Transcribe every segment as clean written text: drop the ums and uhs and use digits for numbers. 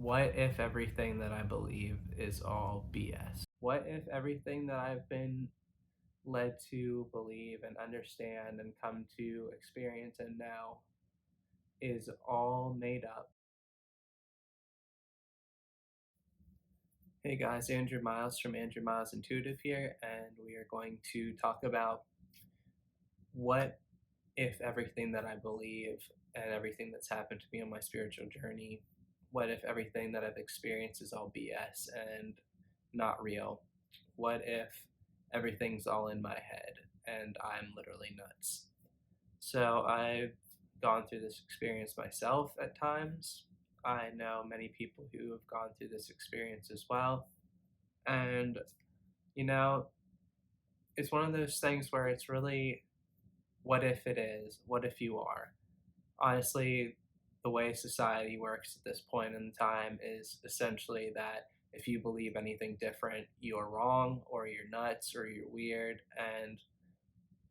What if everything that I believe is all BS? What if everything that I've been led to believe and understand and come to experience and know is all made up? Hey guys, Andrew Myles from Andrew Myles Intuitive here, and we are going to talk about what if everything that I believe and everything that's happened to me on my spiritual journey, what if everything that I've experienced is all BS and not real? What if everything's all in my head and I'm literally nuts? So I've gone through this experience myself at times. I know many people who have gone through this experience as well. And, you know, it's one of those things where it's really what if it is? What if you are? Honestly, the way society works at this point in time is essentially that if you believe anything different, you're wrong or you're nuts or you're weird. And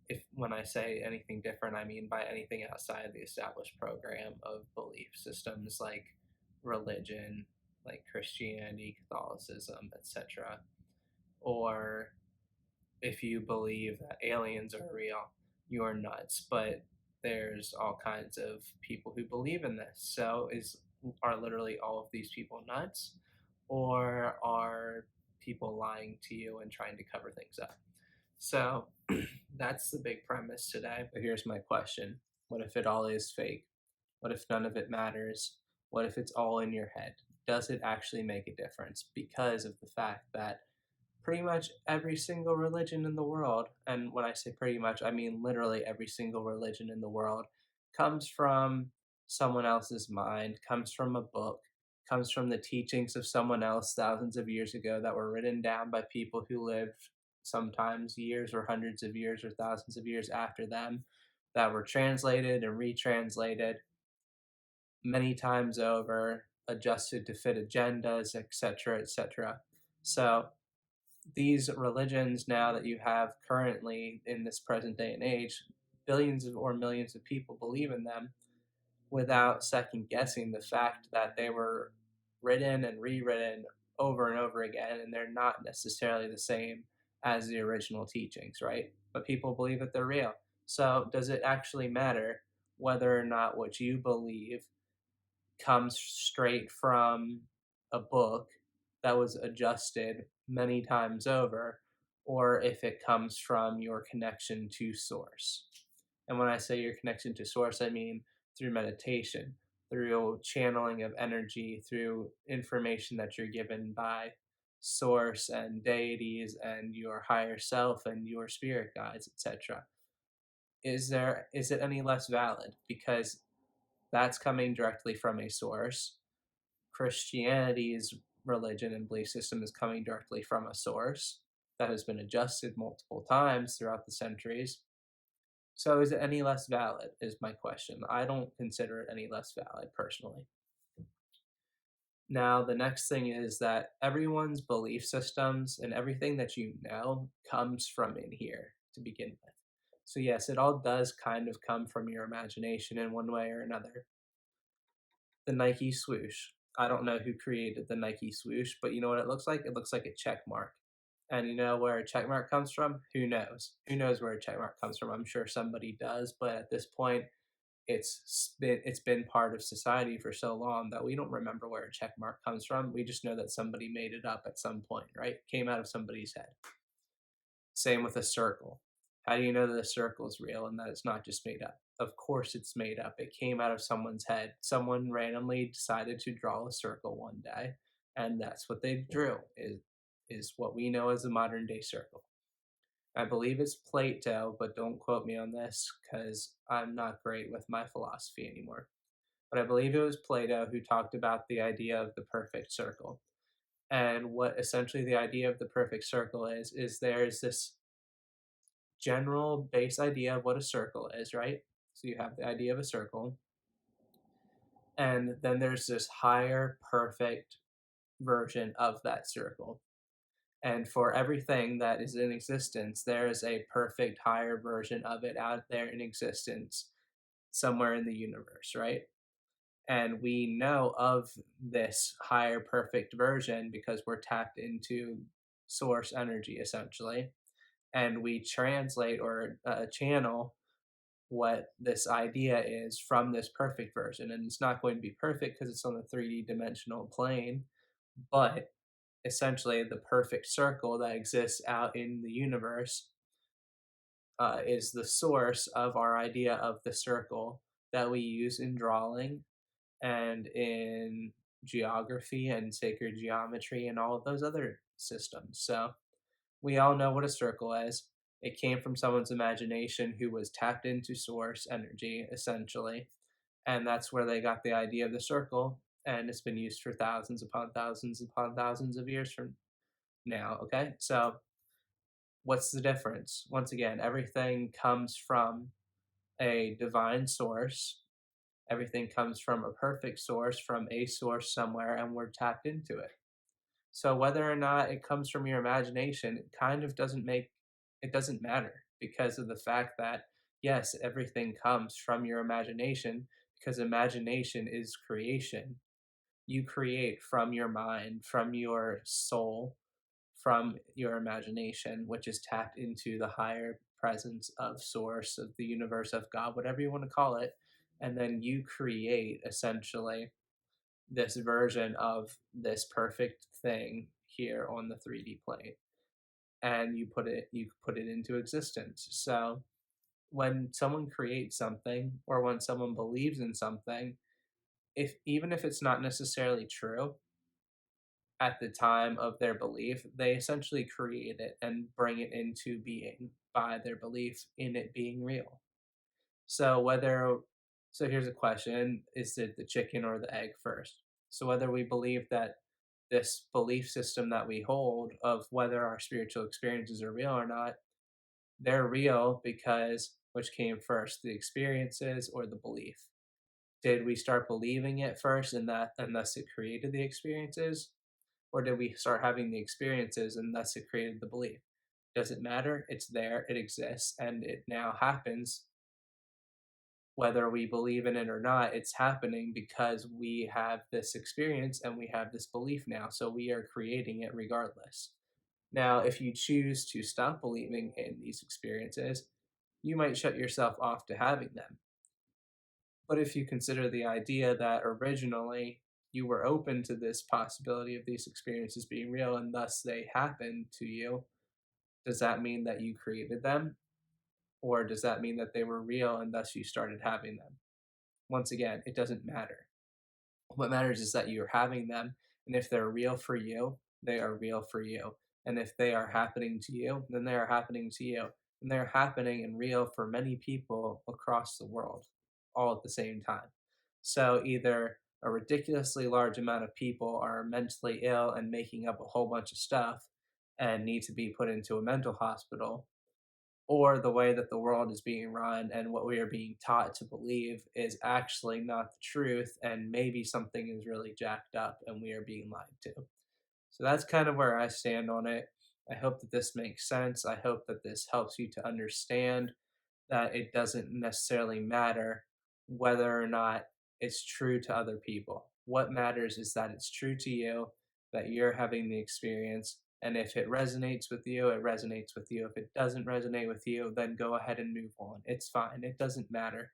if when I say anything different, I mean by anything outside the established program of belief systems like religion, like Christianity, Catholicism, etc. Or if you believe that aliens are real, you're nuts. But there's all kinds of people who believe in this. So are literally all of these people nuts, or are people lying to you and trying to cover things up? So that's the big premise today. But here's my question: what if it all is fake? What if none of it matters? What if it's all in your head? Does it actually make a difference? Because of the fact that pretty much every single religion in the world, and when I say pretty much, I mean literally every single religion in the world, comes from someone else's mind, comes from a book, comes from the teachings of someone else thousands of years ago that were written down by people who lived sometimes years or hundreds of years or thousands of years after them, that were translated and retranslated many times over, adjusted to fit agendas, etc., etc. So these religions now that you have currently in this present day and age, billions of or millions of people believe in them without second guessing the fact that they were written and rewritten over and over again, and they're not necessarily the same as the original teachings, right? But people believe that they're real. So, does it actually matter whether or not what you believe comes straight from a book that was adjusted many times over, or if it comes from your connection to source? And when I say your connection to source, I mean through meditation, through channeling of energy, through information that you're given by source and deities and your higher self and your spirit guides, etc. Is it any less valid because that's coming directly from a source? Christianity's religion and belief system is coming directly from a source that has been adjusted multiple times throughout the centuries. So is it any less valid, is my question. I don't consider it any less valid personally. Now, the next thing is that everyone's belief systems and everything that you know comes from in here to begin with. So, yes, it all does kind of come from your imagination in one way or another. The Nike swoosh. I don't know who created the Nike swoosh, but you know what it looks like? It looks like a check mark. And you know where a check mark comes from? Who knows? Who knows where a check mark comes from? I'm sure somebody does, but at this point, it's been part of society for so long that we don't remember where a check mark comes from. We just know that somebody made it up at some point, right? Came out of somebody's head. Same with a circle. How do you know that a circle is real and that it's not just made up? Of course it's made up. It came out of someone's head. Someone randomly decided to draw a circle one day, and that's what they drew, is what we know as the modern day circle. I believe it's Plato, but don't quote me on this because I'm not great with my philosophy anymore. But I believe it was Plato who talked about the idea of the perfect circle. And what essentially the idea of the perfect circle is there's this general base idea of what a circle is, right? So you have the idea of a circle, and then there's this higher, perfect version of that circle. And for everything that is in existence, there is a perfect higher version of it out there in existence somewhere in the universe, right? And we know of this higher perfect version because we're tapped into source energy essentially. And we translate or channel what this idea is from this perfect version. And it's not going to be perfect because it's on the 3D dimensional plane, but essentially the perfect circle that exists out in the universe is the source of our idea of the circle that we use in drawing and in geography and sacred geometry and all of those other systems. So we all know what a circle is. It came from someone's imagination who was tapped into source energy, essentially. And that's where they got the idea of the circle. And it's been used for thousands upon thousands of years from now. Okay. So what's the difference? Once again, everything comes from a divine source. Everything comes from a perfect source, from a source somewhere, and we're tapped into it. So whether or not it comes from your imagination, it kind of it doesn't matter because of the fact that yes, everything comes from your imagination because imagination is creation. You create from your mind, from your soul, from your imagination, which is tapped into the higher presence of source, of the universe, of God, whatever you want to call it. And then you create essentially this version of this perfect thing here on the 3D plane and you put it into existence. So when someone creates something or when someone believes in something, if even if it's not necessarily true at the time of their belief, they essentially create it and bring it into being by their belief in it being real. So whether so here's a question, is it the chicken or the egg first? So whether we believe that this belief system that we hold of whether our spiritual experiences are real or not, they're real because which came first, the experiences or the belief? Did we start believing it first and that and thus it created the experiences? Or did we start having the experiences and thus it created the belief? Does it matter? It's there, it exists, and it now happens whether we believe in it or not. It's happening because we have this experience and we have this belief now. So we are creating it regardless. Now, if you choose to stop believing in these experiences, you might shut yourself off to having them. But if you consider the idea that originally you were open to this possibility of these experiences being real and thus they happened to you, does that mean that you created them? Or does that mean that they were real and thus you started having them? Once again, it doesn't matter. What matters is that you're having them, and if they're real for you, they are real for you. And if they are happening to you, then they are happening to you. And they're happening and real for many people across the world, all at the same time. So either a ridiculously large amount of people are mentally ill and making up a whole bunch of stuff and need to be put into a mental hospital, or the way that the world is being run and what we are being taught to believe is actually not the truth, and maybe something is really jacked up and we are being lied to. So that's kind of where I stand on it. I hope that this makes sense. I hope that this helps you to understand that it doesn't necessarily matter whether or not it's true to other people. What matters is that it's true to you, that you're having the experience. And if it resonates with you, it resonates with you. If it doesn't resonate with you, then go ahead and move on. It's fine. It doesn't matter.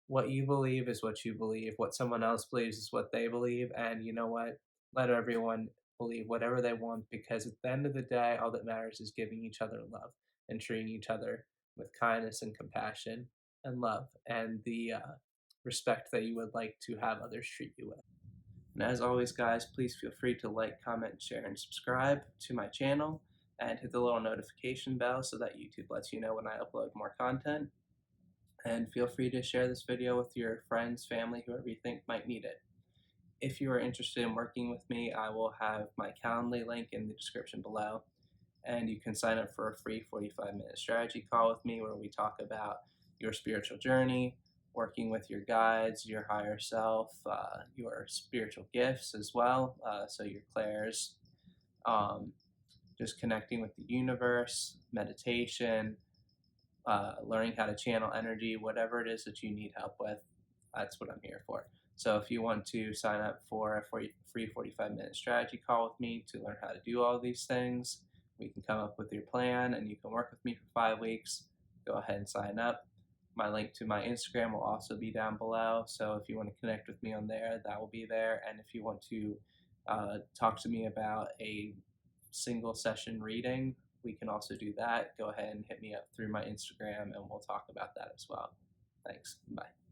What you believe is what you believe. What someone else believes is what they believe. And you know what? Let everyone believe whatever they want because at the end of the day, all that matters is giving each other love and treating each other with kindness and compassion and love and the respect that you would like to have others treat you with. And as always, guys, please feel free to like, comment, share, and subscribe to my channel and hit the little notification bell so that YouTube lets you know when I upload more content. And feel free to share this video with your friends, family, whoever you think might need it. If you are interested in working with me, I will have my Calendly link in the description below. And you can sign up for a free 45-minute strategy call with me where we talk about your spiritual journey, working with your guides, your higher self, your spiritual gifts as well, so your clairs, just connecting with the universe, meditation, learning how to channel energy, whatever it is that you need help with, that's what I'm here for. So if you want to sign up for a free 45-minute strategy call with me to learn how to do all these things, we can come up with your plan and you can work with me for 5 weeks. Go ahead and sign up. My link to my Instagram will also be down below. So if you want to connect with me on there, that will be there. And if you want to talk to me about a single session reading, we can also do that. Go ahead and hit me up through my Instagram and we'll talk about that as well. Thanks. Bye.